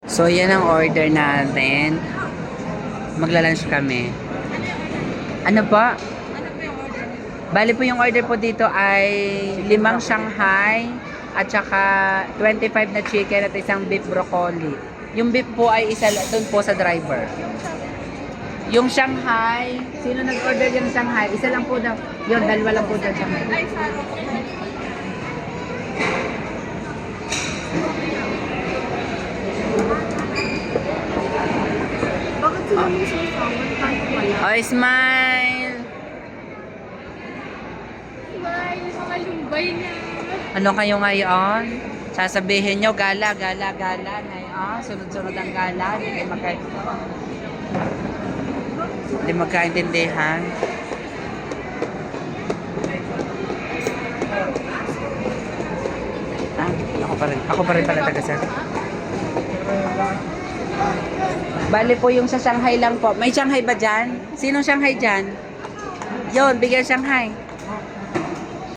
So, yan ang order natin. Magla-lunch kami. Ano ba? Bali po yung order po dito ay 5 Shanghai at saka 25 na chicken at isang beef broccoli. Yung beef po ay isa doon po sa driver. Yung Shanghai, sino nag-order yung Shanghai? Isa lang po daw. Yun, dalawa lang po daw Shanghai. Bakit sila yung sumasawan? Paano wala? Oh, smile! Smile, mga lumbay niya. Ano kayo ngayon? Sasabihin nyo, gala, gala, gala. Ngayon, sunod-sunod ang gala. Hindi magkaintindihan. Ah, ako pa rin pala taga-sir. Bali po yung sa Shanghai lang po. May Shanghai ba dyan? Sinong Shanghai dyan? Yon, bigyan Shanghai.